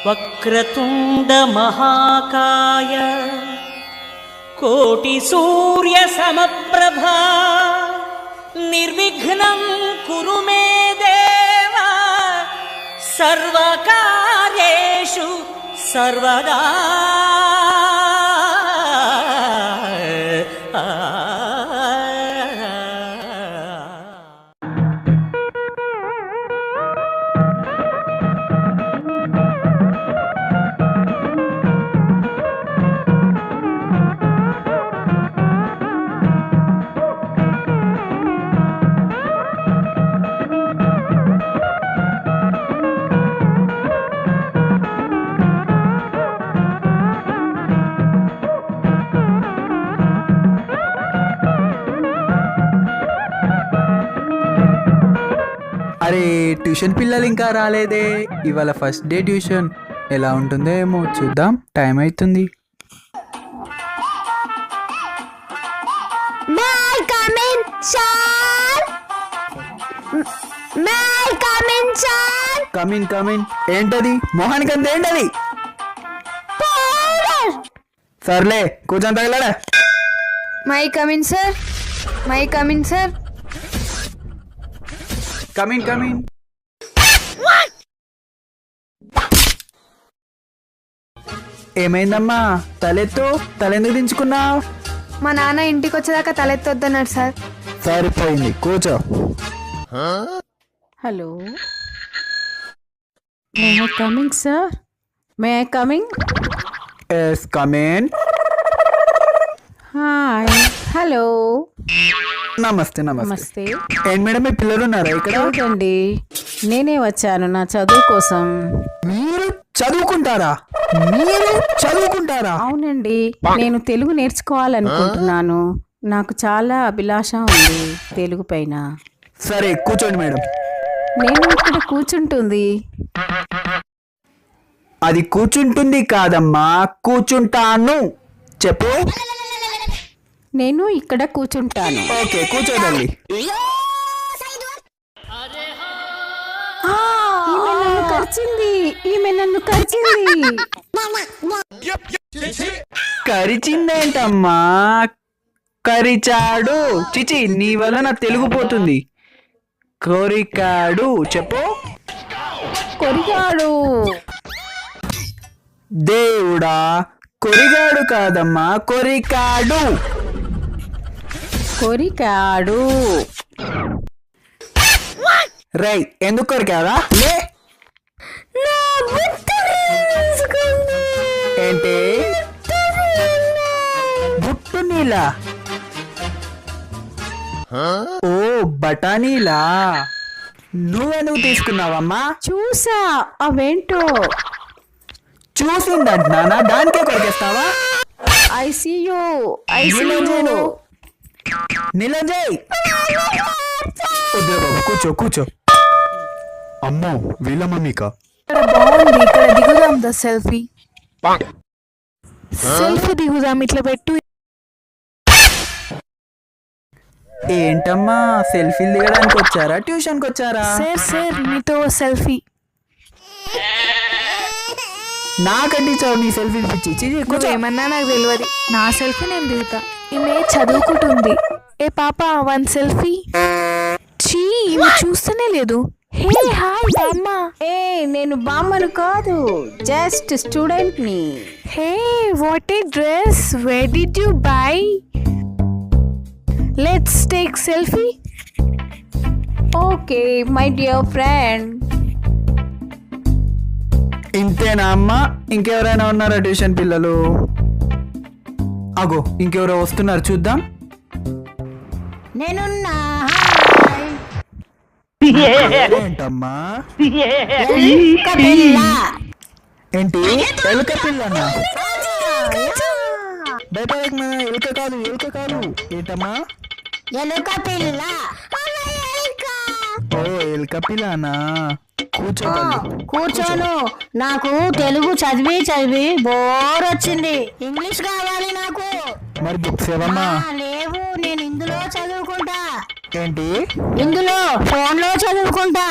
వక్రతుండ మహాకాయ కోటి సూర్య సమప్రభా నిర్విఘ్నం కురు మే దేవ సర్వకార్యేషు సర్వదా. అరే ట్యూషన్ పిల్లలు ఇంకా రాలేదే. ఇవాళ ఫస్ట్ డే ట్యూషన్. ఎలా ఉంటుందో ఏమో చూద్దాం. టైం అవుతుంది. Come in come in. ఏంటది మోహన్ కంత ఏంటది? సర్లే కూర్చొని తగలడా. May come in sir. May come in sir. Come in come in. ఏమైందమ్మా? తలెందుకు దించుకున్నావు? మా నాన్న ఇంటికి వచ్చేదాకా తలెత్తొద్దన్నాడు సార్. సరిపోయింది, కూర్చో. Hello, may I coming sir? May I coming? Yes come in. Hi. Hello. నమస్తే నమస్తే. నమస్తే. ఏంటి మేడం, మీ పిల్లలు ఉన్నారా ఇక్కడ? చూడండి, నేనే వచ్చాను నా చదువు కోసం. మీరు చదువుకుంటారా? అవునండి, నేను తెలుగు నేర్చుకోవాలనుకుంటున్నాను. నాకు చాలా అభిలాష ఉంది తెలుగు పైన. సరే కూర్చోండి మేడం. నేను ఇక్కడ కూర్చుంటుంది. అది కూర్చుంటుంది కాదమ్మా, కూర్చుంటాను చెప్పు. నేను ఇక్కడ కూర్చుంటాను. ఓకే కూర్చోదండి. ఈమె నన్ను కరిచింది. కరిచిందేంటమ్మా? కరిచాడు. చిచి, నీ వల్ల నా తెలుగు పోతుంది. కొరికాడు చెప్పు. కొరిగాడు. దేవుడా, కొరిగాడు కాదమ్మా, కొరికాడు. కొరికాడు. రై, ఎందుకు కొరికావా? లే. ఏంటి బుట్టు నీలా? ఓ బఠానీలా. నువ్వెందుకు తీసుకున్నావమ్మా? చూసా, అవేంటో. చూసిందంటున్నా, దానికే కొరికేస్తావా? I see you. నిలంజయ్, వద్దురా బాబు, కూర్చో కూర్చో. అమ్మో, వీళ్ళ మమ్మీకా? ఇక్కడ బాగుంది, ఇక్కడ దిగుదాం. The selfie దిగుదాం. ఇట్లా పెట్టు. ఏంటమ్మా, సెల్ఫీలు దిగడానికి వచ్చారా, ట్యూషన్కి వచ్చారా? సార్ మీతో సెల్ఫీ. నాకంటించావు నీ సెల్ఫీ పిచ్చి. ఏమన్నా నాకు తెలియదు. నా సెల్ఫీ నేను దిగుతా. ఈమె చదువుకుంటుంది. ఏ పాప, వన్ సెల్ఫీ. చీ, ఈమె చూస్తూనే లేదు. హే హాయ్ బామ్మ. ఏ, నేను బామ్మను కాదు, జస్ట్ స్టూడెంట్ ని. Hey what a dress, where did you by? Let's take selfie. Okay my dear friend. ఇంతేనా అమ్మా? ఇంకెవరైనా ఉన్నారా ట్యూషన్ పిల్లలు? అగో ఇంకెవరో వస్తున్నారు, చూద్దాం. నేనున్నా. ఏంటమ్మా? ఏంటి ఎలుక పిల్లనా? భయపడకు, ఎలుక కాదు ఏంటమ్మా? ఎలుక పిల్ల. ఓ ఎలుక పిల్లనా? కూర్చోను. నాకు తెలుగు చదివి బోర్ వచ్చింది. ఇంగ్లీష్ కావాలి నాకు. మరి బుక్స్ ఏవమ్మా? లేవు, నేను ఇందులో చదువుకుంటా. ఏంటి? ఇందులో ఫోన్ లో చదువుకుంటా.